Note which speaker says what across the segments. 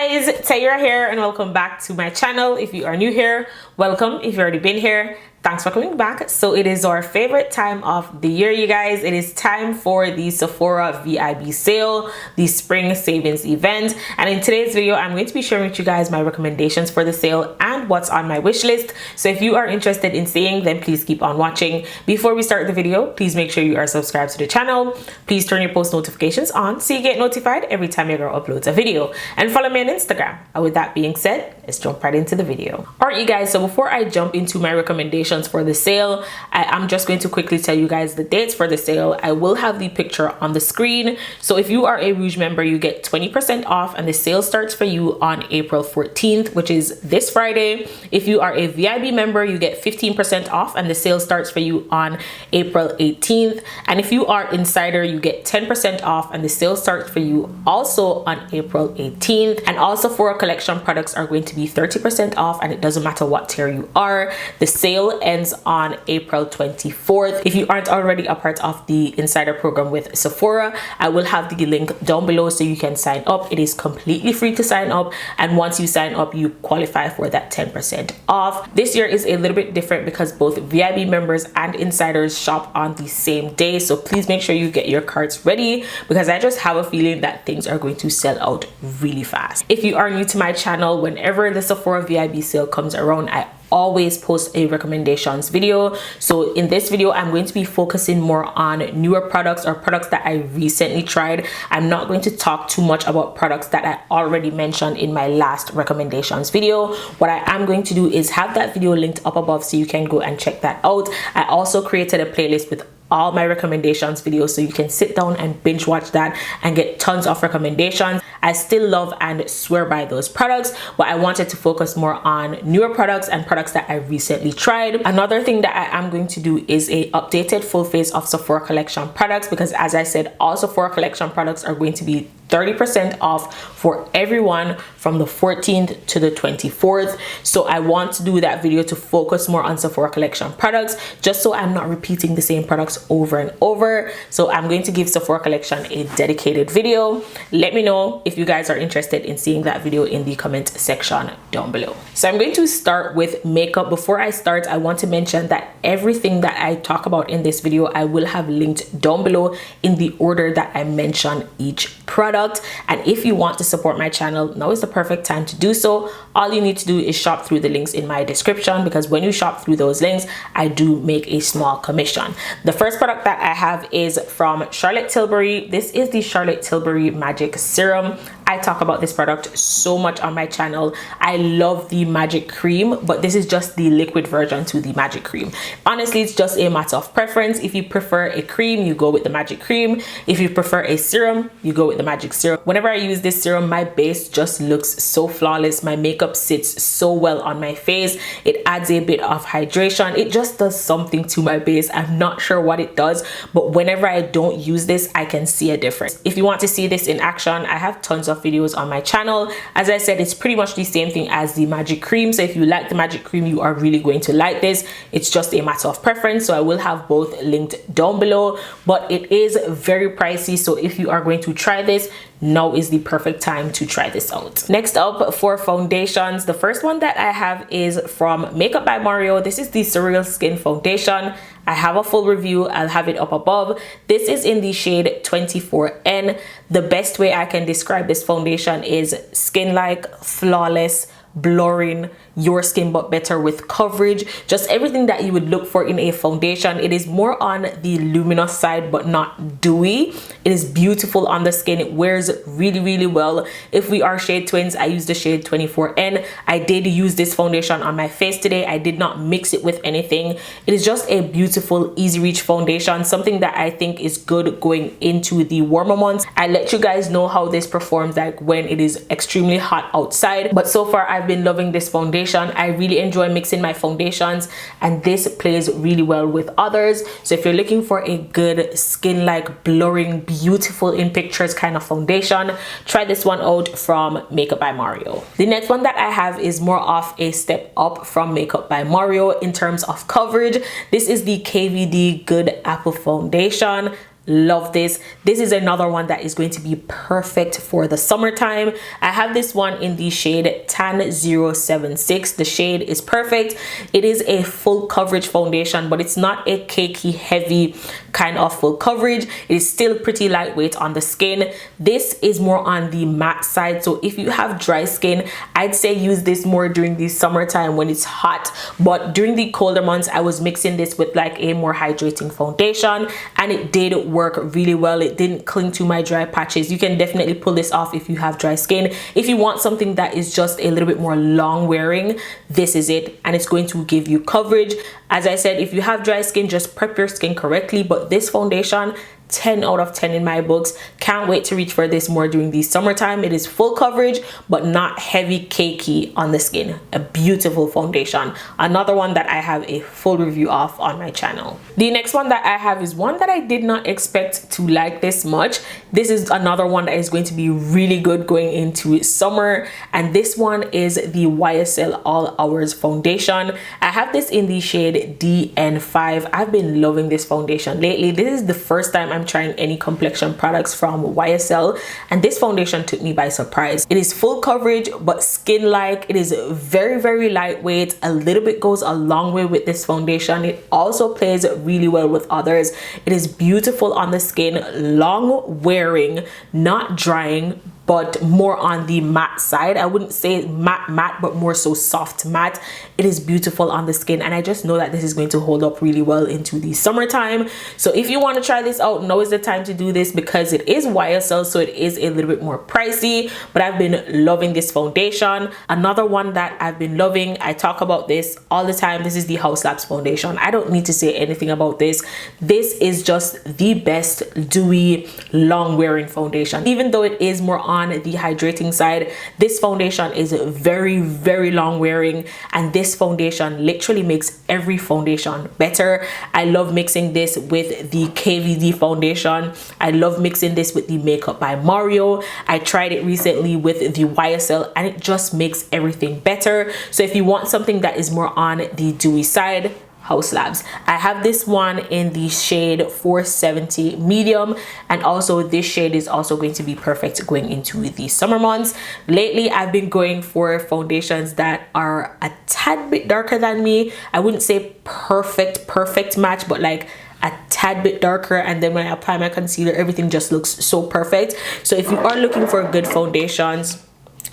Speaker 1: guys, Tayra here and welcome back to my channel. If you are new here, welcome. If you've already been here, thanks for coming back. So it is our favorite time of the year, you guys. It is time for the Sephora VIB sale, the spring savings event. And in today's video, I'm going to be sharing with you guys my recommendations for the sale and what's on my wish list. So if you are interested in seeing, then please keep on watching. Before we start the video, please make sure you are subscribed to the channel. Please turn your post notifications on so you get notified every time your girl uploads a video. And follow me on Instagram. And with that being said, let's jump right into the video. All right, you guys, so before I jump into my recommendations for the sale, I'm just going to quickly tell you guys the dates for the sale. I will have the picture on the screen. So if you are a Rouge member, you get 20% off and the sale starts for you on April 14th, which is this Friday. If you are a VIB member, you get 15% off and the sale starts for you on April 18th. And if you are Insider, you get 10% off and the sale starts for you also on April 18th. And also Sephora Collection products are going to be 30% off, and it doesn't matter what tier you are. The sale ends on April 24th. If you aren't already a part of the Insider program with Sephora, I will have the link down below so you can sign up. It is completely free to sign up, and once you sign up, you qualify for that 10% off. This year is a little bit different because both VIB members and Insiders shop on the same day, so please make sure you get your carts ready because I just have a feeling that things are going to sell out really fast. If you are new to my channel, whenever the Sephora VIB sale comes around, I always post a recommendations video. So in this video, I'm going to be focusing more on newer products or products that I recently tried. I'm not going to talk too much about products that I already mentioned in my last recommendations video. What I am going to do is have that video linked up above so you can go and check that out. I also created a playlist with all my recommendations videos so you can sit down and binge watch that and get tons of recommendations. I still love and swear by those products, but I wanted to focus more on newer products and products that I recently tried. Another thing that I am going to do is a updated full face of Sephora Collection products because, as I said, all Sephora Collection products are going to be 30% off for everyone from the 14th to the 24th. So I want to do that video to focus more on Sephora Collection products just so I'm not repeating the same products over and over. So I'm going to give Sephora Collection a dedicated video. Let me know if you guys are interested in seeing that video in the comment section down below. So I'm going to start with makeup. Before I start, I want to mention that everything that I talk about in this video, I will have linked down below in the order that I mention each product. And if you want to support my channel, now is the perfect time to do so. All you need to do is shop through the links in my description because when you shop through those links, I do make a small commission. The first product that I have is from Charlotte Tilbury. This is the Charlotte Tilbury Magic Serum. I talk about this product so much on my channel. I love the Magic Cream, but this is just the liquid version to the Magic Cream. Honestly, it's just a matter of preference. If you prefer a cream, you go with the Magic Cream. If you prefer a serum, you go with the Magic Serum. Whenever I use this serum, my base just looks so flawless. My makeup sits so well on my face. It adds a bit of hydration. It just does something to my base. I'm not sure what it does, but whenever I don't use this, I can see a difference. If you want to see this in action, I have tons of videos on my channel. As I said, it's pretty much the same thing as the Magic Cream. So if you like the Magic Cream, you are really going to like this. It's just a matter of preference. So I will have both linked down below, but it is very pricey. So if you are going to try this, now is the perfect time to try this out. Next up for foundations, the first one that I have is from Makeup by Mario. This is the Surreal Skin Foundation. I have a full review. I'll have it up above. This is in the shade 24N. The best way I can describe this foundation is skin-like, flawless, blurring your skin but better with coverage, just everything that you would look for in a foundation. It is more on the luminous side but not dewy. It is beautiful on the skin. It wears really well. If we are shade twins, I use the shade 24N. I did use this foundation on my face today. I did not mix it with anything. It is just a beautiful easy reach foundation, something that I think is good going into the warmer months. I let you guys know how this performs like when it is extremely hot outside, but so far I've been loving this foundation. I really enjoy mixing my foundations and this plays really well with others. So if you're looking for a good skin-like, blurring, beautiful in pictures kind of foundation, try this one out from Makeup by Mario. The next one that I have is more of a step up from Makeup by Mario in terms of coverage. This is the KVD Good Apple Foundation. love this. This is another one that is going to be perfect for the summertime. I have this one in the shade Tan 076. The shade is perfect. It is a full coverage foundation, but it's not a cakey heavy kind of full coverage. It is still pretty lightweight on the skin. This is more on the matte side, so if you have dry skin, I'd say use this more during the summertime when it's hot, but during the colder months I was mixing this with like a more hydrating foundation, and it did work really well. It didn't cling to my dry patches. You can definitely pull this off if you have dry skin. If you want something that is just a little bit more long wearing, this is it, and it's going to give you coverage. As I said, if you have dry skin, just prep your skin correctly, but this foundation, 10 out of 10 in my books. Can't wait to reach for this more during the summertime. It is full coverage but not heavy cakey on the skin. A beautiful foundation. Another one that I have a full review of on my channel. The next one that I have is one that I did not expect to like this much. This is another one that is going to be really good going into summer, and this one is the YSL All Hours foundation. I have this in the shade DN5. I've been loving this foundation lately. This is the first time I'm trying any complexion products from YSL, and this foundation took me by surprise. It is full coverage but skin-like. It is very lightweight. A little bit goes a long way with this foundation. It also plays really well with others. It is beautiful on the skin, long wearing, not drying, but more on the matte side. I wouldn't say matte, but more so soft matte. It is beautiful on the skin, and I just know that this is going to hold up really well into the summertime. So if you want to try this out, now is the time to do this, because it is YSL, so it is a little bit more pricey, but I've been loving this foundation. Another one that I've been loving, I talk about this all the time, this is the Haus foundation. I don't need to say anything about this. This is just the best dewy long wearing foundation. Even though it is more on the hydrating side, this foundation is very long wearing, and this foundation literally makes every foundation better. I love mixing this with the KVD foundation. I love mixing this with the Makeup by Mario. I tried it recently with the YSL, and it just makes everything better. So if you want something that is more on the dewy side, Haus Labs. I have this one in the shade 470 medium, and also this shade is also going to be perfect going into the summer months. Lately I've been going for foundations that are a tad bit darker than me. I wouldn't say perfect match, but like a tad bit darker, and then when I apply my concealer, everything just looks so perfect. So if you are looking for good foundations,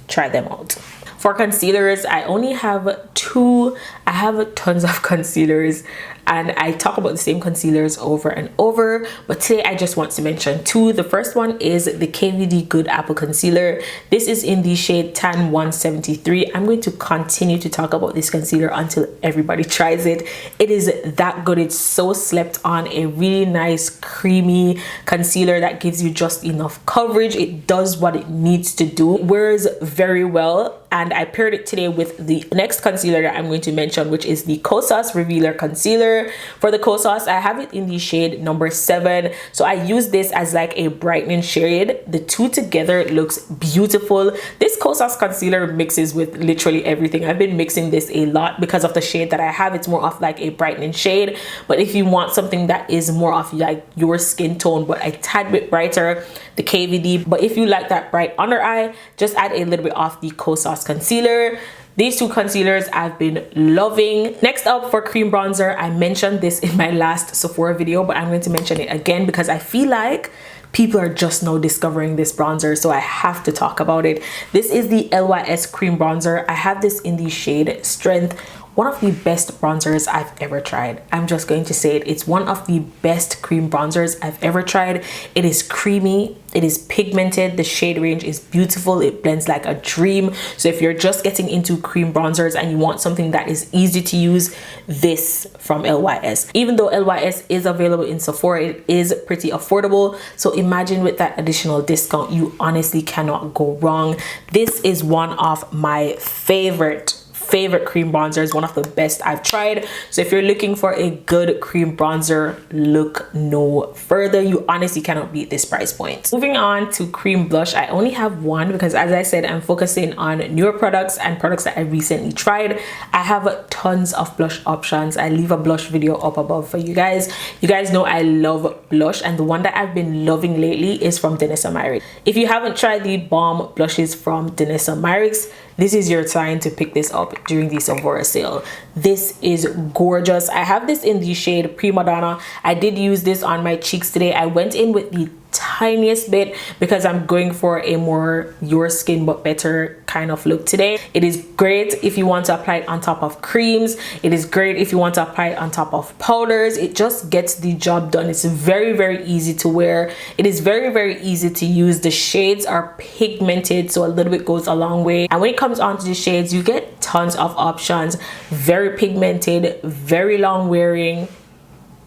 Speaker 1: try them out. For concealers, I only have two. I have tons of concealers, and I talk about the same concealers over and over, but today I just want to mention two. The first one is the KVD Good Apple concealer. This is in the shade Tan 173. I'm going to continue to talk about this concealer until everybody tries it. It is that good. It's so slept on. A really nice creamy concealer that gives you just enough coverage. It does what it needs to do. It wears very well, and I paired it today with the next concealer that I'm going to mention, which is the Kosas Revealer Concealer. For the Kosas, I have it in the shade number 7. So I use this as like a brightening shade. The two together looks beautiful. This Kosas concealer mixes with literally everything. I've been mixing this a lot because of the shade that I have. It's more of like a brightening shade. But if you want something that is more of like your skin tone but a tad bit brighter, the KVD. But if you like that bright under eye, just add a little bit of the Kosas concealer. These two concealers I've been loving. Next up, for cream bronzer, I mentioned this in my last Sephora video, but I'm going to mention it again because I feel like people are just now discovering this bronzer, so I have to talk about it. This is the LYS cream bronzer. I have this in the shade Strength. One of the best bronzers I've ever tried. I'm just going to say it. It's one of the best cream bronzers I've ever tried. It is creamy. It is pigmented. The shade range is beautiful. It blends like a dream. So if you're just getting into cream bronzers and you want something that is easy to use, this from LYS. Even though LYS is available in Sephora, it is pretty affordable. So imagine with that additional discount, you honestly cannot go wrong. This is one of my favorite favorite cream bronzers, one of the best I've tried. So if you're looking for a good cream bronzer, look no further. You honestly cannot beat this price point. Moving on to cream blush, I only have one because, as I said, I'm focusing on newer products and products that I recently tried. I have tons of blush options. I leave a blush video up above for you guys. You guys know I love blush, and the one that I've been loving lately is from Danessa Myricks. If you haven't tried the balm blushes from Danessa Myricks, this is your time to pick this up during the Sephora sale. This is gorgeous. I have this in the shade Primadonna. I did use this on my cheeks today. I went in with the tiniest bit because I'm going for a more your skin but better kind of look today. It is great if you want to apply it on top of creams. It is great if you want to apply it on top of powders. It just gets the job done. It's very easy to wear. It is very easy to use. The shades are pigmented, so a little bit goes a long way. And when it comes onto the shades, you get tons of options. Very pigmented, very long wearing.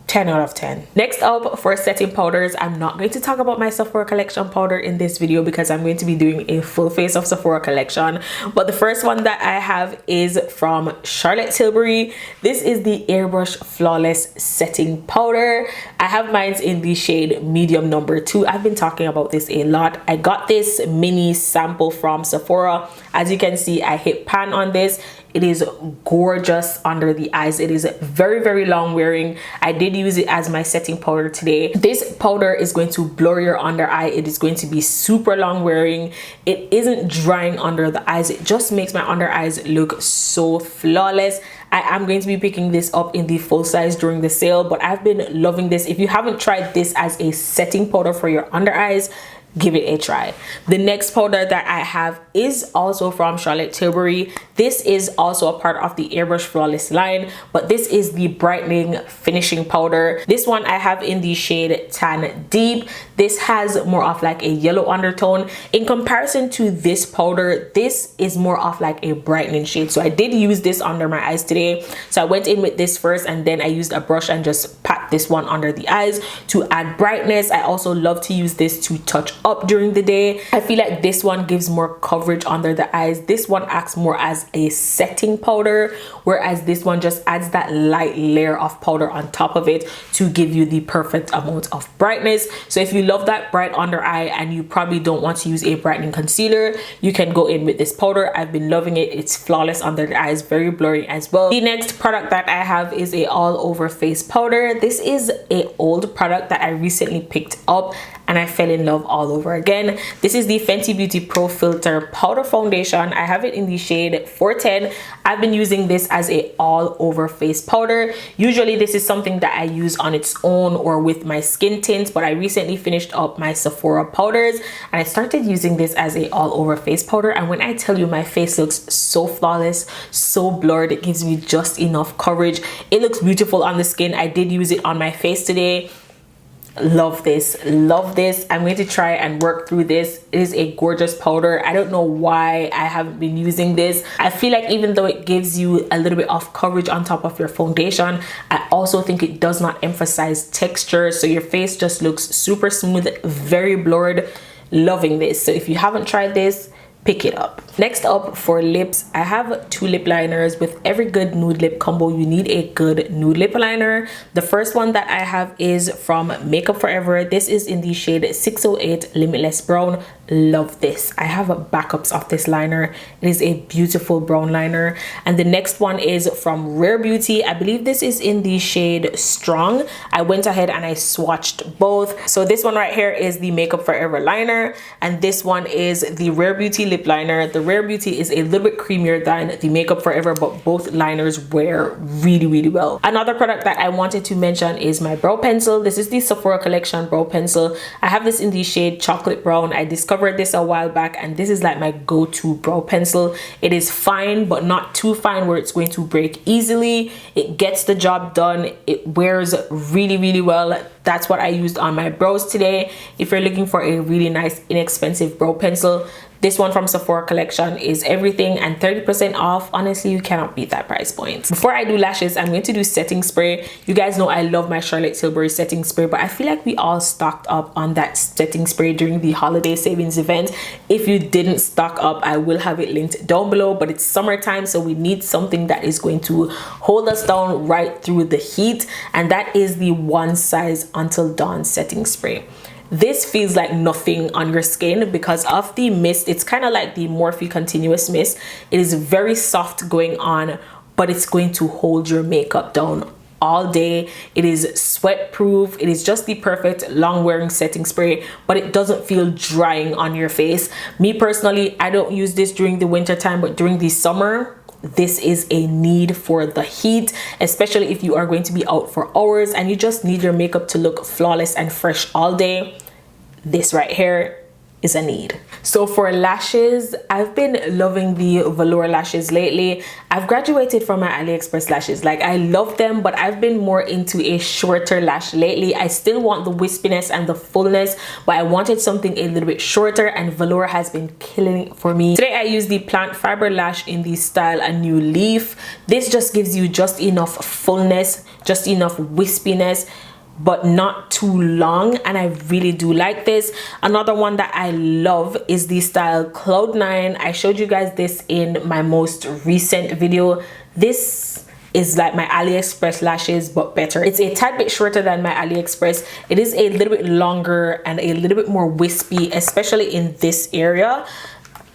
Speaker 1: 10 out of 10. Next up, for setting powders, I'm not going to talk about my Sephora Collection powder in this video because I'm going to be doing a full face of Sephora Collection. But the first one that I have is from Tilbury. This is the Airbrush Flawless Setting Powder. I have mine in the shade medium number 2. I've been talking about this a lot. I got this mini sample from Sephora. As you can see, I hit pan on this. It is gorgeous under the eyes. It is very long wearing. I did use it as my setting powder today. This powder is going to blur your under eye. It is going to be super long wearing. It isn't drying under the eyes. It just makes my under eyes look so flawless. I am going to be picking this up in the full size during the sale, but I've been loving this. If you haven't tried this as a setting powder for your under eyes, give it a try. The next powder that I have is also from Tilbury. This is also a part of the Airbrush Flawless line, but this is the brightening finishing powder. This one I have in the shade Tan Deep. This has more of like a yellow undertone. In comparison to this powder, this is more of like a brightening shade. So I did use this under my eyes today. So I went in with this first, and then I used a brush and just pat this one under the eyes to add brightness. I also love to use this to touch up during the day. I feel like this one gives more coverage under the eyes. This one acts more as a setting powder, whereas this one just adds that light layer of powder on top of it to give you the perfect amount of brightness. So if you love that bright under eye and you probably don't want to use a brightening concealer, you can go in with this powder. I've been loving it. It's flawless under the eyes, very blurry as well. The next product that I have is a all over face powder. This is an old product that I recently picked up and I fell in love all over again. This is the Fenty Beauty Pro Filter Powder Foundation. I have it in the shade 410. I've been using this as a all over face powder. Usually this is something that I use on its own or with my skin tints, but I recently finished up my Sephora powders and I started using this as a all over face powder. And when I tell you, my face looks so flawless, so blurred, it gives me just enough coverage. It looks beautiful on the skin. I did use it on my face today. Love this. I'm going to try and work through this. It is a gorgeous powder. I don't know why I haven't been using this. I feel like even though it gives you a little bit of coverage on top of your foundation, I also think it does not emphasize texture, so your face just looks super smooth, very blurred. Loving this. So if you haven't tried this, pick it up. Next up, for lips, I have 2 lip liners. With every good nude lip combo, you need a good nude lip liner. The first one that I have is from Makeup Forever. This is in the shade 608 Limitless Brown. Love this. I have backups of this liner. It is a beautiful brown liner. And the next one is from Rare Beauty. I believe this is in the shade Strong. I went ahead and I swatched both. So this one right here is the Makeup Forever liner, and this one is the Rare Beauty lip liner. The Rare Beauty is a little bit creamier than the Makeup Forever, but both liners wear really well. Another product that I wanted to mention is my brow pencil. This is the Sephora Collection brow pencil. I have this in the shade Chocolate Brown. I discovered this a while back, and this is like my go-to brow pencil. It is fine, but not too fine where it's going to break easily. It gets the job done. It wears really well. That's what I used on my brows today. If you're looking for a really nice, inexpensive brow pencil, This one from Sephora Collection is everything, and 30% off. Honestly, you cannot beat that price point. Before I do lashes, I'm going to do setting spray. You guys know I love my Charlotte Tilbury setting spray, but I feel like we all stocked up on that setting spray during the holiday savings event. If you didn't stock up, I will have it linked down below, but it's summertime, so we need something that is going to hold us down right through the heat, and that is the One Size Until Dawn setting spray. This feels like nothing on your skin because of the mist. It's kind of like the Morphe Continuous Mist. It is very soft going on, but it's going to hold your makeup down all day. It is sweat proof. It is just the perfect long wearing setting spray, but it doesn't feel drying on your face. Me personally, I don't use this during the winter time, but during the summer, this is a need for the heat, especially if you are going to be out for hours and you just need your makeup to look flawless and fresh all day. This right here is a need. So for lashes, I've been loving the velour lashes lately. I've graduated from my AliExpress lashes. Like, I love them, but I've been more into a shorter lash lately. I still want the wispiness and the fullness, but I wanted something a little bit shorter, and velour has been killing it for me. Today I use the plant fiber lash in the style A New Leaf. This just gives you just enough fullness, just enough wispiness, but not too long, and I really do like this. Another one that I love is the style Cloud9. I showed you guys this in my most recent video. This is like my AliExpress lashes, but better. It's a tad bit shorter than my AliExpress. It is a little bit longer and a little bit more wispy, especially in this area.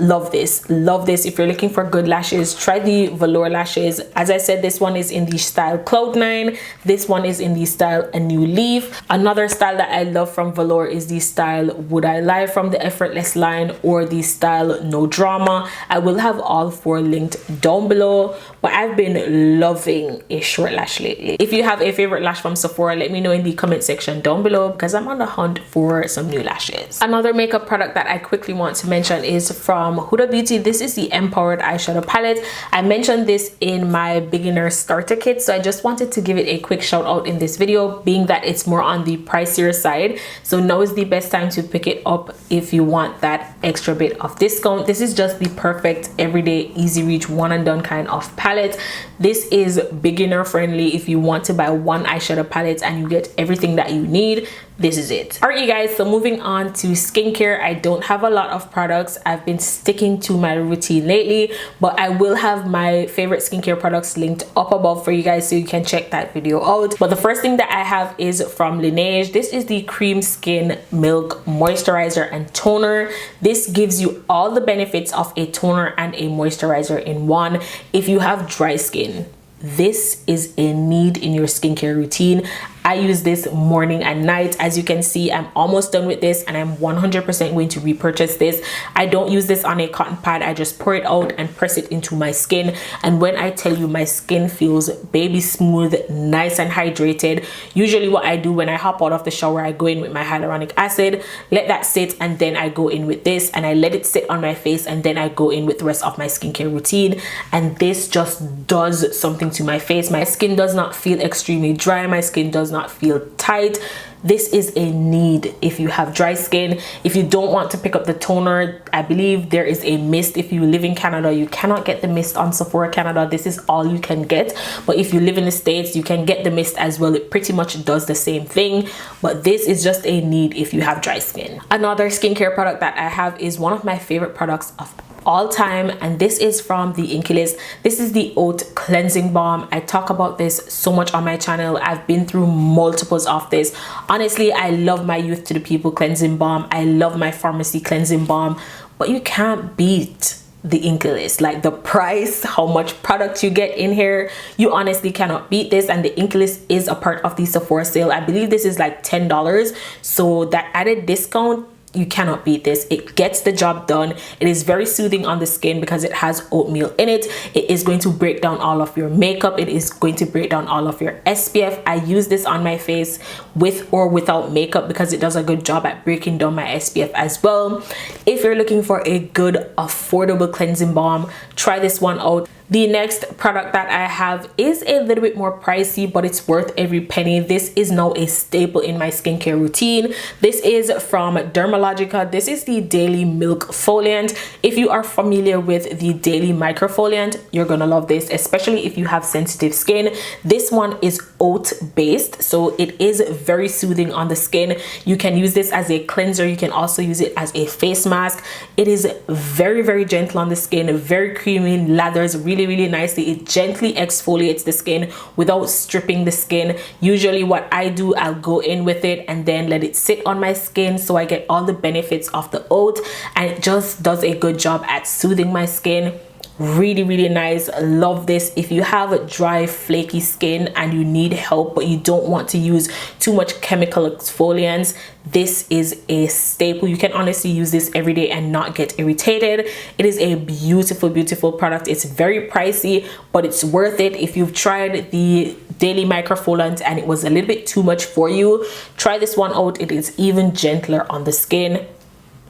Speaker 1: Love this, love this. If you're looking for good lashes, try the velour lashes. As I said, this one is in the style Cloud9. This one is in the style A New Leaf. Another style that I love from velour is the style Would I Lie from the Effortless line, or the style No Drama. I will have all four linked down below, but I've been loving a short lash lately. If you have a favorite lash from Sephora, let me know in the comment section down below, because I'm on the hunt for some new lashes. Another makeup product that I quickly want to mention is from Huda Beauty. This is the Empowered Eyeshadow Palette. I mentioned this in my beginner starter kit, so I just wanted to give it a quick shout out in this video, being that it's more on the pricier side. So now is the best time to pick it up if you want that extra bit of discount. This is just the perfect everyday easy reach one and done kind of palette. This is beginner friendly. If you want to buy one eyeshadow palette and you get everything that you need, this is it. All right, you guys, so moving on to skincare. I don't have a lot of products. I've been sticking to my routine lately, but I will have my favorite skincare products linked up above for you guys, so you can check that video out. But the first thing that I have is from Laneige. This is the Cream Skin Milk Moisturizer and Toner. This gives you all the benefits of a toner and a moisturizer in one. If you have dry skin, this is a need in your skincare routine. I use this morning and night. As you can see, I'm almost done with this, and I'm 100% going to repurchase this. I don't use this on a cotton pad. I just pour it out and press it into my skin. And when I tell you, my skin feels baby smooth, nice and hydrated. Usually what I do when I hop out of the shower, I go in with my hyaluronic acid, let that sit, and then I go in with this, and I let it sit on my face, and then I go in with the rest of my skincare routine. And this just does something to my face. My skin does not feel extremely dry. My skin does not feel tight. This is a need if you have dry skin. If you don't want to pick up the toner, I believe there is a mist. If you live in Canada, you cannot get the mist on Sephora Canada. This is all you can get. But if you live in the States, you can get the mist as well. It pretty much does the same thing, but this is just a need if you have dry skin. Another skincare product that I have is one of my favorite products of all time, and this is from the LYS. This is the Oat Cleansing Balm. I talk about this so much on my channel. I've been through multiples of this. Honestly, I love my Youth to the People cleansing balm. I love my pharmacy cleansing balm, but you can't beat the LYS. Like, the price, how much product you get in here, you honestly cannot beat this. And the LYS is a part of the Sephora sale. I believe this is like $10, so that added discount, you cannot beat this. It gets the job done. It is very soothing on the skin because it has oatmeal in it. It is going to break down all of your makeup. It is going to break down all of your SPF. I use this on my face with or without makeup because it does a good job at breaking down my SPF as well. If you're looking for a good affordable cleansing balm, try this one out. The next product that I have is a little bit more pricey, but it's worth every penny. This is now a staple in my skincare routine. This is from Dermalogica. This is the Daily Milk Foliant. If you are familiar with the Daily Microfoliant, you're gonna love this, especially if you have sensitive skin. This one is oat based, so it is very soothing on the skin. You can use this as a cleanser. You can also use it as a face mask. It is very, very gentle on the skin, very creamy, lathers really nicely. It gently exfoliates the skin without stripping the skin. Usually what I do, I'll go in with it and then let it sit on my skin so I get all the benefits of the oat, and it just does a good job at soothing my skin. Really nice. Love this. If you have dry flaky skin and you need help but you don't want to use too much chemical exfoliants, this is a staple. You can honestly use this every day and not get irritated. It is a beautiful product. It's very pricey, but it's worth it. If you've tried the Daily Microfoliant and it was a little bit too much for you, try this one out. It is even gentler on the skin.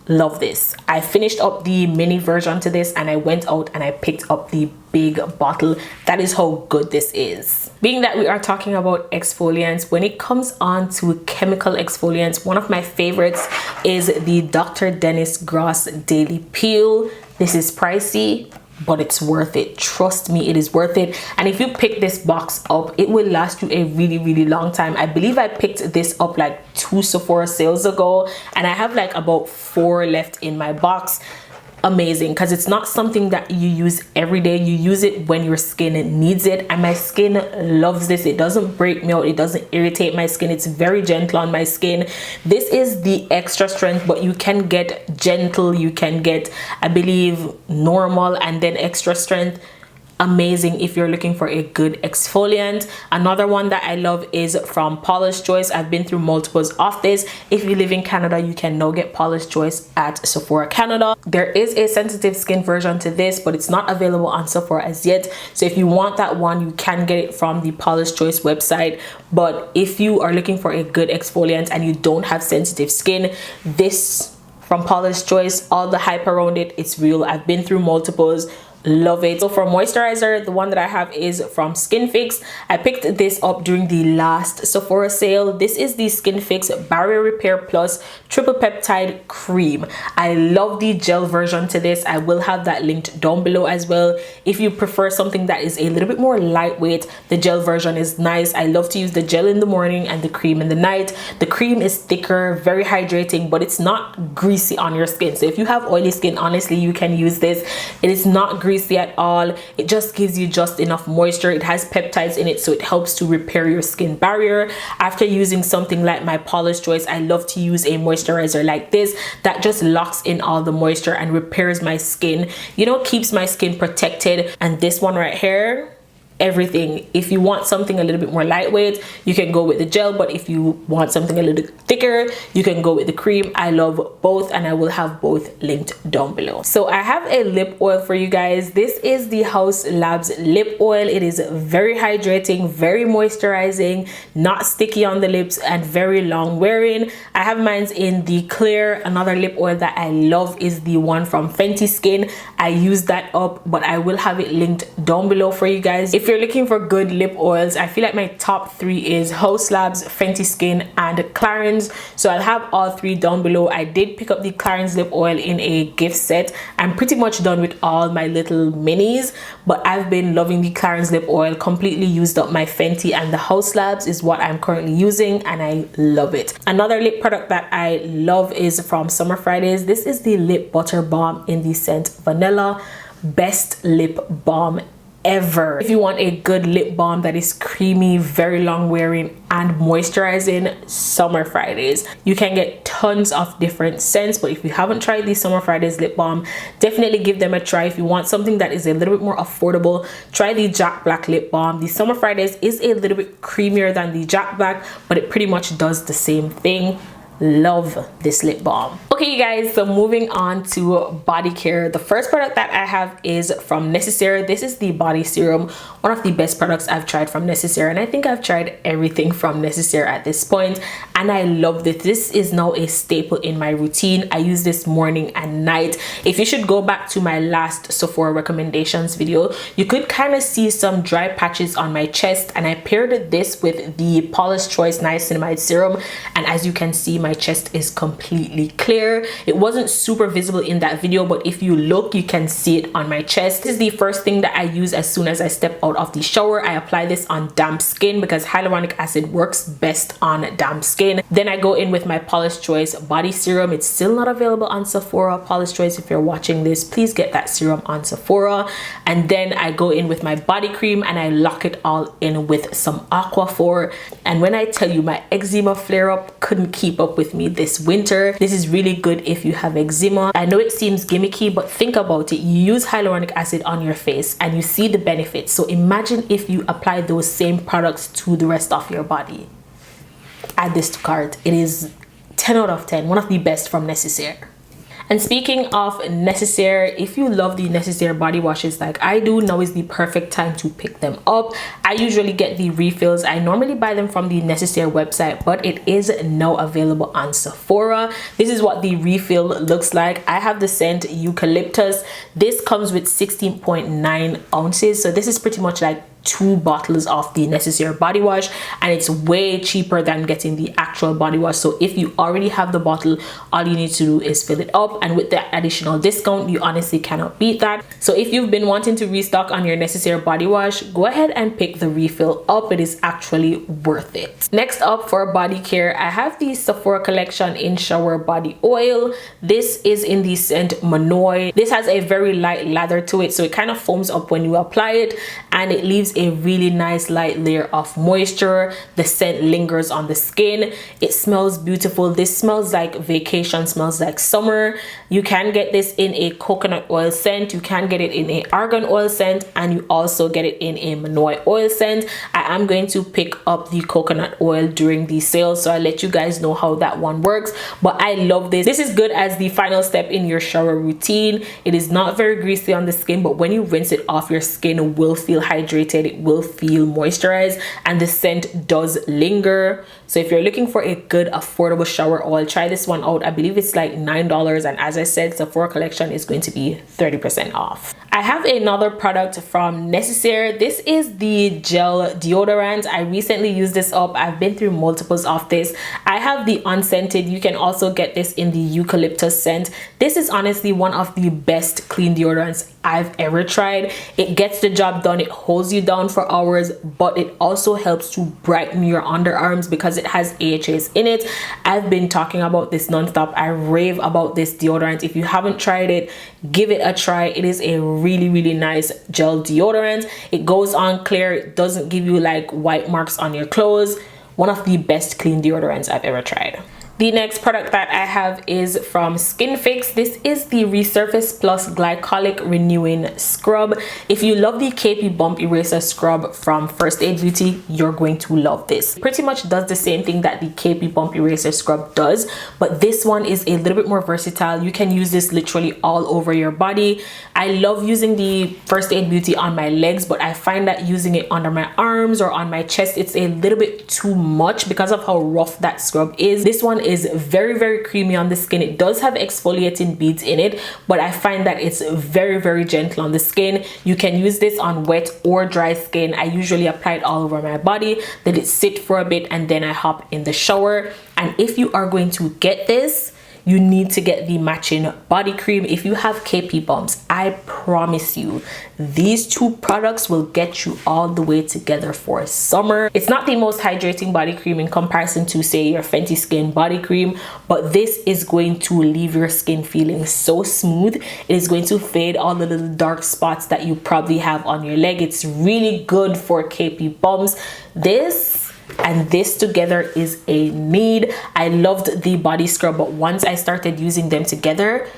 Speaker 1: Love this. I finished up the mini version to this and I went out and I picked up the big bottle. That is how good this is. Being that we are talking about exfoliants, when it comes on to chemical exfoliants, one of my favorites is the Dr. Dennis Gross Daily Peel. This is pricey, but it's worth it. Trust me, it is worth it. And if you pick this box up, it will last you a really long time. I believe I picked this up like 2 Sephora sales ago, and I have like about 4 left in my box. Amazing, because it's not something that you use every day. You use it when your skin needs it, and my skin loves this. It doesn't break me out, it doesn't irritate my skin. It's very gentle on my skin. This is the extra strength, but you can get gentle, you can get, I believe, normal and then extra strength. Amazing if you're looking for a good exfoliant. Another one that I love is from Paula's Choice. I've been through multiples of this. If you live in Canada, you can now get Paula's Choice at Sephora Canada. There is a sensitive skin version to this, but it's not available on Sephora as yet. So if you want that one, you can get it from the Paula's Choice website. But if you are looking for a good exfoliant and you don't have sensitive skin, this from Paula's Choice, all the hype around it, it's real. I've been through multiples. Love it. So for moisturizer, the one that I have is from Skin Fix. I picked this up during the last Sephora sale. This is the Skin Fix Barrier Repair Plus Triple Peptide Cream. I love the gel version to this. I will have that linked down below as well. If you prefer something that is a little bit more lightweight, the gel version is nice. I love to use the gel in the morning and the cream in the night. The cream is thicker, very hydrating, but it's not greasy on your skin. So if you have oily skin, honestly, you can use this. It is not greasy at all. It just gives you just enough moisture. It has peptides in it, so it helps to repair your skin barrier. After using something like my Paula's Choice, I love to use a moisturizer like this that just locks in all the moisture and repairs my skin, you know, keeps my skin protected. And this one right here, everything. If you want something a little bit more lightweight, you can go with the gel, but if you want something a little bit thicker, you can go with the cream. I love both, and I will have both linked down below. So I have a lip oil for you guys. This is the Haus Labs lip oil. It is very hydrating, very moisturizing, not sticky on the lips, and very long wearing. I have mine in the clear. Another lip oil that I love is the one from Fenty Skin. I use that up, but I will have it linked down below for you guys. If you're looking for good lip oils, I feel like my top 3 is Haus Labs, Fenty Skin, and Clarins. So I'll have all 3 down below. I did pick up the Clarins lip oil in a gift set. I'm pretty much done with all my little minis, but I've been loving the Clarins lip oil. Completely used up my Fenty, and the Haus Labs is what I'm currently using, and I love it. Another lip product that I love is from Summer Fridays. This is the Lip Butter Balm in the scent Vanilla. Best lip balm ever. If you want a good lip balm that is creamy, very long wearing, and moisturizing, Summer Fridays. You can get tons of different scents, but if you haven't tried the Summer Fridays lip balm, definitely give them a try. If you want something that is a little bit more affordable, try the Jack Black lip balm. The Summer Fridays is a little bit creamier than the Jack Black, but it pretty much does the same thing. love this lip balm. Okay, you guys, so moving on to body care. The first product that I have is from Necessaire. This is the body serum, one of the best products I've tried from Necessaire, and I think I've tried everything from Necessaire at this point, and I love this. This is now a staple in my routine. I use this morning and night. If you should go back to my last Sephora recommendations video, you could kind of see some dry patches on my chest, and I paired this with the Paula's Choice Niacinamide Serum, and as you can see, my chest is completely clear. It wasn't super visible in that video, but if you look, you can see it on my chest. This is the first thing that I use as soon as I step out of the shower. I apply this on damp skin because hyaluronic acid works best on damp skin. Then I go in with my Paula's Choice body serum. It's still not available on Sephora. Paula's Choice, if you're watching this, please get that serum on Sephora. And then I go in with my body cream and I lock it all in with some Aquaphor. And when I tell you, my eczema flare up couldn't keep up with me this winter. This is really good if you have eczema. I know it seems gimmicky, but think about it. You use hyaluronic acid on your face and you see the benefits. So imagine if you apply those same products to the rest of your body. Add this to cart. It is 10 out of 10, one of the best from Necessaire. And speaking of Necessaire, if you love the Necessaire body washes like I do, now is the perfect time to pick them up. I usually get the refills. I normally buy them from the Necessaire website, but it is now available on Sephora. This is what the refill looks like. I have the scent Eucalyptus. This comes with 16.9 ounces, so this is pretty much like 2 bottles of the Necessaire body wash, and it's way cheaper than getting the actual body wash. So if you already have the bottle, all you need to do is fill it up, and with the additional discount, you honestly cannot beat that. So if you've been wanting to restock on your Necessaire body wash, go ahead and pick the refill up. It is actually worth it. Next up for body care, I have the Sephora Collection in shower body oil. This is in the scent Manoi. This has a very light lather to it, so it kind of foams up when you apply it, and it leaves a really nice light layer of moisture. The scent lingers on the skin. It smells beautiful. This smells like vacation, smells like summer. You can get this in a coconut oil scent, you can get it in a argan oil scent, and you also get it in a Manoi oil scent. I am going to pick up the coconut oil during the sale, so I'll let you guys know how that one works, but I love this. This is good as the final step in your shower routine. It is not very greasy on the skin, but when you rinse it off, your skin will feel hydrated, it will feel moisturized, and the scent does linger. So if you're looking for a good affordable shower oil, try this one out. I believe it's like $9, and as I said, Sephora Collection is going to be 30% off. I have another product from Necessaire. This is the gel deodorant. I recently used this up. I've been through multiples of this. I have the unscented. You can also get this in the eucalyptus scent. This is honestly one of the best clean deodorants I've ever tried. It gets the job done. It holds you down for hours, but it also helps to brighten your underarms because it has AHAs in it. I've been talking about this nonstop. I rave about this deodorant. If you haven't tried it, give it a try. It is a really nice gel deodorant. It goes on clear. It doesn't give you like white marks on your clothes. One of the best clean deodorants I've ever tried. The next product that I have is from Skin Fix. This is the Resurface Plus Glycolic Renewing Scrub. If you love the KP Bump Eraser Scrub from First Aid Beauty, you're going to love this. It pretty much does the same thing that the KP Bump Eraser Scrub does, but this one is a little bit more versatile. You can use this literally all over your body. I love using the First Aid Beauty on my legs, but I find that using it under my arms or on my chest, it's a little bit too much because of how rough that scrub is. This one is very creamy on the skin. It does have exfoliating beads in it, but I find that it's very gentle on the skin. You can use this on wet or dry skin. I usually apply it all over my body, let it sit for a bit, and then I hop in the shower. And if you are going to get this, you need to get the matching body cream. If you have KP bumps, I promise you these two products will get you all the way together for summer. It's not the most hydrating body cream in comparison to say your Fenty Skin body cream, but this is going to leave your skin feeling so smooth. It is going to fade all the little dark spots that you probably have on your leg. It's really good for KP bumps. This and this together is a need. I loved the body scrub, but once I started using them together,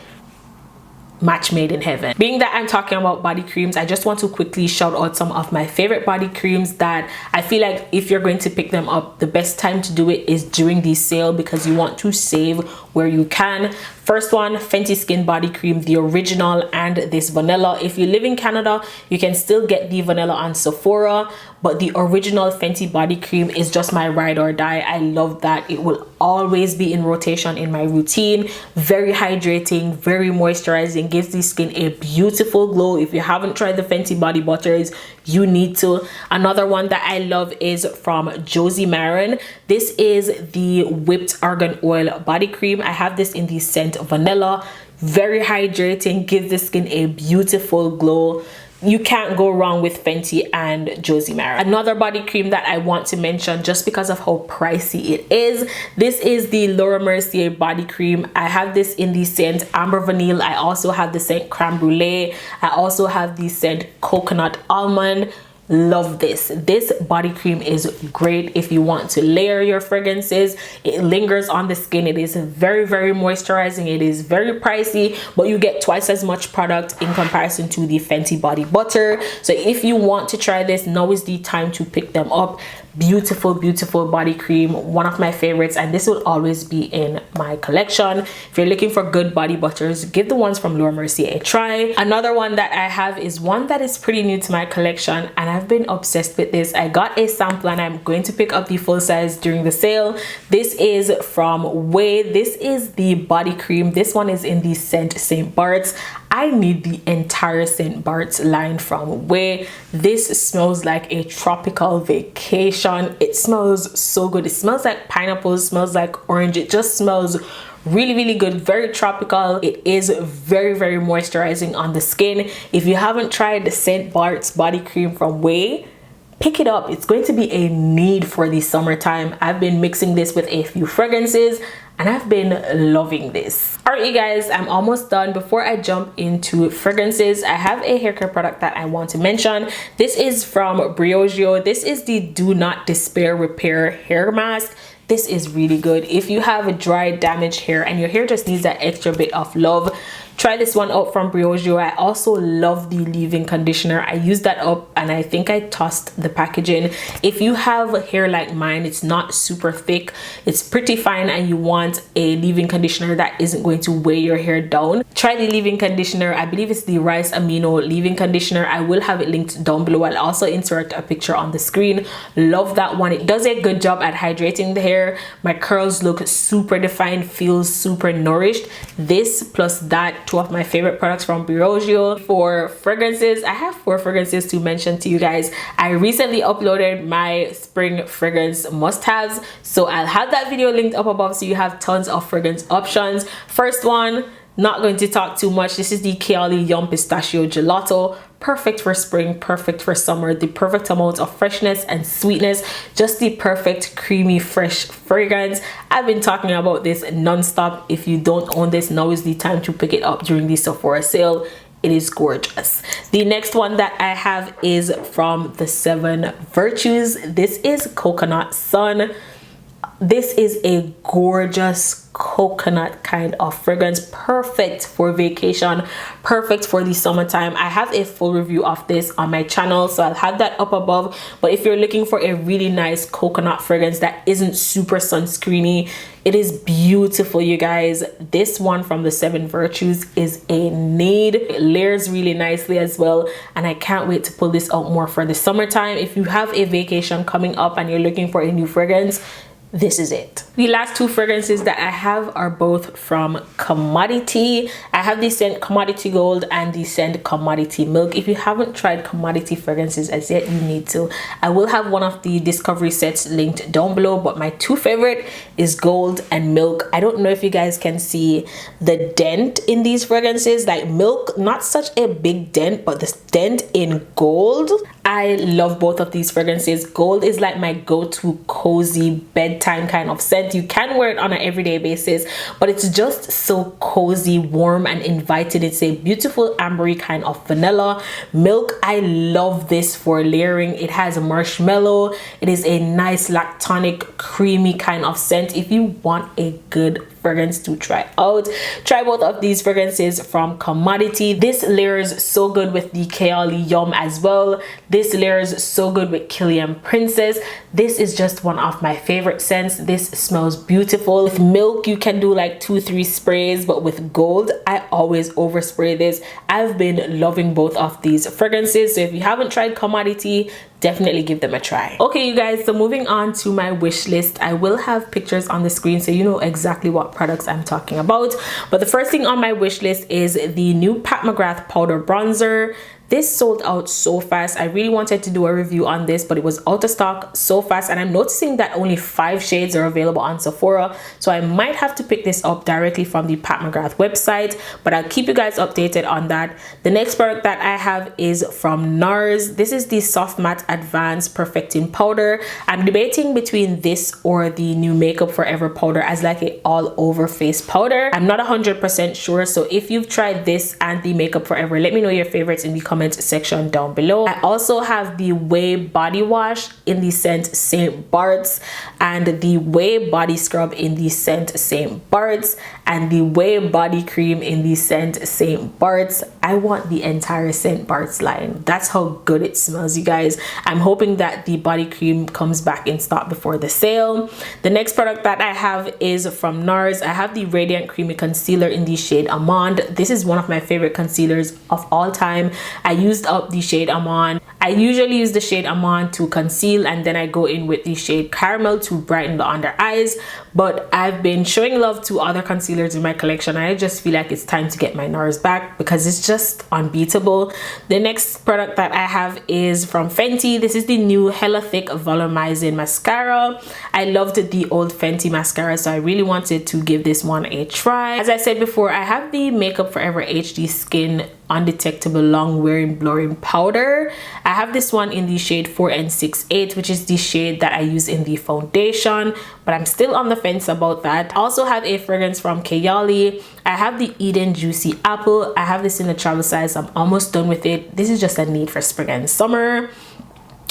Speaker 1: match made in heaven. Being that I'm talking about body creams, I just want to quickly shout out some of my favorite body creams that I feel like if you're going to pick them up, the best time to do it is during the sale because you want to save where you can. First one, Fenty Skin Body Cream, the original and this vanilla. If you live in Canada, you can still get the vanilla on Sephora, but the original Fenty body cream is just my ride or die. I love that. It will always be in rotation in my routine. Very hydrating, very moisturizing, gives the skin a beautiful glow. If you haven't tried the Fenty body butters, you need to. Another one that I love is from Josie Maran. This is the Whipped Argan Oil Body Cream. I have this in the scent vanilla. Very hydrating, gives the skin a beautiful glow. You can't go wrong with Fenty and Josie Maran. Another body cream that I want to mention just because of how pricey it is, this is the Laura Mercier body cream. I have this in the scent Amber Vanille. I also have the scent Creme Brulee. I also have the scent Coconut Almond. Love this. This body cream is great if you want to layer your fragrances. It lingers on the skin. It is very moisturizing. It is very pricey, but you get twice as much product in comparison to the Fenty body butter. So if you want to try this, now is the time to pick them up. Beautiful body cream, one of my favorites, and this will always be in my collection. If you're looking for good body butters, give the ones from Laura Mercier a try. Another one that I have is one that is pretty new to my collection, and I've been obsessed with this. I got a sample and I'm going to pick up the full size during the sale. This is from OUAI. This is the body cream. This one is in the scent St. Bart's. I need the entire St. Bart's line from OUAI. This smells like a tropical vacation. It smells so good. It smells like pineapple, it smells like orange. It just smells really good, very tropical. It is very moisturizing on the skin. If you haven't tried the St. Bart's body cream from OUAI, pick it up. It's going to be a need for the summertime. I've been mixing this with a few fragrances and I've been loving this. All right, you guys, I'm almost done. Before I jump into fragrances, I have a hair care product that I want to mention. This is from Briogeo. This is the Do Not Despair Repair Hair Mask. This is really good. If you have a dry, damaged hair and your hair just needs that extra bit of love, try this one out from Briogeo. I also love the leave-in conditioner. I used that up and I think I tossed the packaging. If you have hair like mine, it's not super thick, it's pretty fine, and you want a leave-in conditioner that isn't going to weigh your hair down, try the leave-in conditioner. I believe it's the Rice Amino leave-in conditioner. I will have it linked down below. I'll also insert a picture on the screen. Love that one. It does a good job at hydrating the hair. My curls look super defined, feels super nourished. This plus that, two of my favorite products from Briogeo. For fragrances, I have 4 fragrances to mention to you guys. I recently uploaded my spring fragrance must-haves, so I'll have that video linked up above so you have tons of fragrance options. First one, not going to talk too much. This is the Kayali Yum Pistachio Gelato. Perfect for spring, perfect for summer. The perfect amount of freshness and sweetness, just the perfect creamy fresh fragrance. I've been talking about this non-stop. If you don't own this, now is the time to pick it up during the Sephora sale. It is gorgeous. The next one that I have is from the 7 Virtues. This is Coconut Sun. This is a gorgeous coconut kind of fragrance, perfect for vacation, perfect for the summertime. I have a full review of this on my channel, so I'll have that up above. But if you're looking for a really nice coconut fragrance that isn't super sunscreeny, it is beautiful, you guys. This one from the 7 Virtues is a need. It layers really nicely as well, and I can't wait to pull this out more for the summertime. If you have a vacation coming up and you're looking for a new fragrance, this is it. The last 2 fragrances that I have are both from Commodity. I have the scent Commodity Gold and the scent Commodity Milk. If you haven't tried Commodity fragrances as yet, you need to. I will have one of the discovery sets linked down below, but my 2 favorite is Gold and Milk. I don't know if you guys can see the dent in these fragrances. Like Milk, not such a big dent, but the dent in Gold. I love both of these fragrances. Gold is like my go-to cozy bedtime kind of scent. You can wear it on an everyday basis, but it's just so cozy, warm, and inviting. It's a beautiful ambery kind of vanilla. Milk, I love this for layering. It has a marshmallow. It is a nice lactonic, creamy kind of scent. If you want a good fragrance to try out. Try both of these fragrances from Commodity. This layers so good with the Kayali Yum as well. This layers so good with Killian Princess. This is just one of my favorite scents. This smells beautiful. With milk you can do like 2-3 sprays, but with gold I always overspray this. I've been loving both of these fragrances, so if you haven't tried Commodity, definitely give them a try. Okay, you guys, so moving on to my wish list. I will have pictures on the screen so you know exactly what products I'm talking about, but the first thing on my wish list is the new Pat McGrath powder bronzer. This sold out so fast. I really wanted to do a review on this, but it was out of stock so fast, and I'm noticing that only 5 shades are available on Sephora, so I might have to pick this up directly from the Pat McGrath website, but I'll keep you guys updated on that. The next product that I have is from NARS. This is the Soft Matte Advanced Perfecting Powder. I'm debating between this or the new Makeup Forever powder as like a all over face powder. I'm not 100% sure, so if you've tried this and the Makeup Forever, let me know your favorites in the comment section down below. I also have the Way body wash in the scent St. Bart's, and the Way body scrub in the scent St. Bart's, and the Way body cream in the scent St. Bart's. I want the entire St. Bart's line. That's how good it smells, you guys. I'm hoping that the body cream comes back in stock before the sale. The next product that I have is from NARS. I have the Radiant Creamy Concealer in the shade Amande. This is one of my favorite concealers of all time. I used up the shade Amande. I usually use the shade Amande to conceal, and then I go in with the shade Caramel to brighten the under eyes, but I've been showing love to other concealers in my collection. I just feel like it's time to get my NARS back because it's just unbeatable. The next product that I have is from Fenty. This is the new Hella Thick Volumizing Mascara. I loved the old Fenty mascara, so I really wanted to give this one a try. As I said before, I have the Makeup Forever HD Skin Undetectable Long Wearing Blurring Powder. I have this one in the shade 4N68, which is the shade that I use in the foundation, but I'm still on the fence about that. I also have a fragrance from Kayali. I have the Eden Juicy Apple. I have this in a travel size. I'm almost done with it. This is just a need for spring and summer.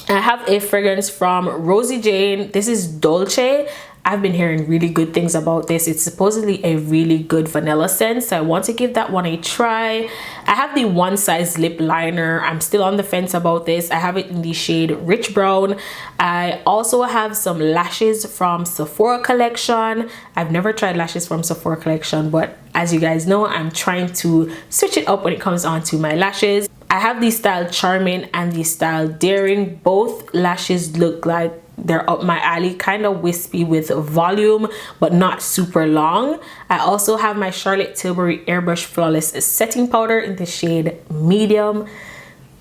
Speaker 1: I have a fragrance from Rosie Jane. This is Dolce. I've been hearing really good things about this. It's supposedly a really good vanilla scent, so I want to give that one a try. I have the One Size lip liner. I'm still on the fence about this. I have it in the shade Rich Brown. I also have some lashes from Sephora Collection. I've never tried lashes from Sephora Collection, but as you guys know, I'm trying to switch it up when it comes on to my lashes. I have the style Charming and the style Daring. Both lashes look like they're up my alley, kind of wispy with volume but not super long. I also have my Charlotte Tilbury Airbrush Flawless Setting Powder in the shade Medium.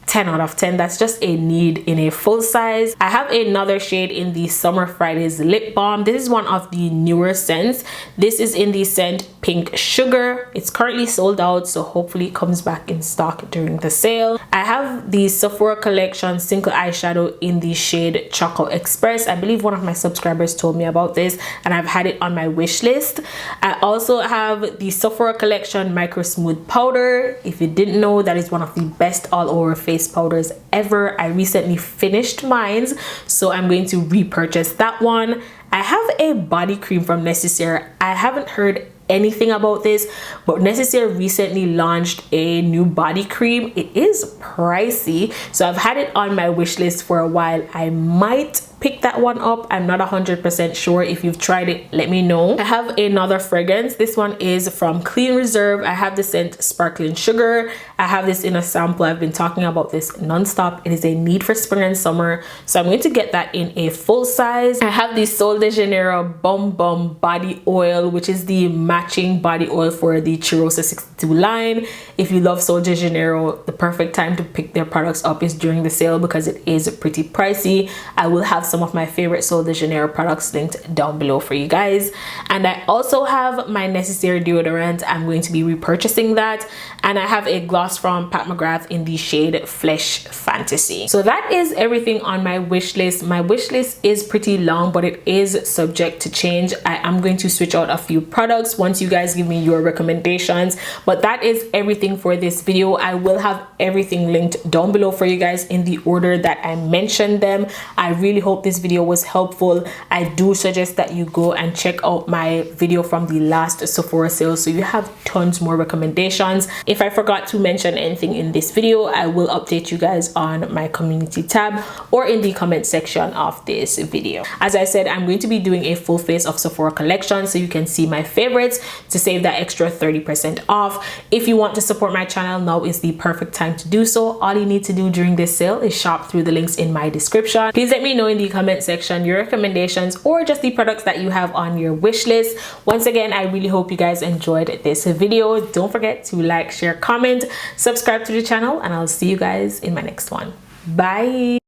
Speaker 1: 10 out of 10. That's just a need in a full size. I have another shade in the Summer Fridays Lip Balm. This is one of the newer scents. This is in the scent Pink Sugar. It's currently sold out, so hopefully it comes back in stock during the sale. I have the Sephora Collection Single Eyeshadow in the shade Choco Express. I believe one of my subscribers told me about this, and I've had it on my wish list. I also have the Sephora Collection Micro Smooth Powder. If you didn't know, that is one of the best all over face powders ever. I recently finished mine, so I'm going to repurchase that one. I have a body cream from Necessaire. I haven't heard anything about this, but Necessaire recently launched a new body cream. It is pricey, so I've had it on my wish list for a while. I might pick that one up. I'm not 100% sure. If you've tried it, let me know. I have another fragrance. This one is from Clean Reserve. I have the scent Sparkling Sugar. I have this in a sample. I've been talking about this non-stop. It is a need for spring and summer, so I'm going to get that in a full size. I have the Sol de Janeiro Bum Bum Body Oil, which is the matching body oil for the Cheirosa 62 line. If you love Sol de Janeiro, the perfect time to pick their products up is during the sale because it is pretty pricey. I will have some of my favorite Sol de Janeiro products linked down below for you guys. And I also have my Necessaire deodorant. I'm going to be repurchasing that. And I have a gloss from Pat McGrath in the shade Flesh Fantasy. So that is everything on my wish list. My wish list is pretty long, but it is subject to change. I am going to switch out a few products once you guys give me your recommendations, but that is everything for this video. I will have everything linked down below for you guys in the order that I mentioned them. I really hope this video was helpful, I do suggest that you go and check out my video from the last Sephora sale, so you have tons more recommendations. If I forgot to mention anything in this video, I will update you guys on my community tab or in the comment section of this video. As I said, I'm going to be doing a full face of Sephora Collection, so you can see my favorites to save that extra 30% off. If you want to support my channel, now is the perfect time to do so. All you need to do during this sale is shop through the links in my description. Please let me know in the comment section your recommendations or just the products that you have on your wish list. Once again, I really hope you guys enjoyed this video. Don't forget to like, share, comment, subscribe to the channel, and I'll see you guys in my next one. Bye.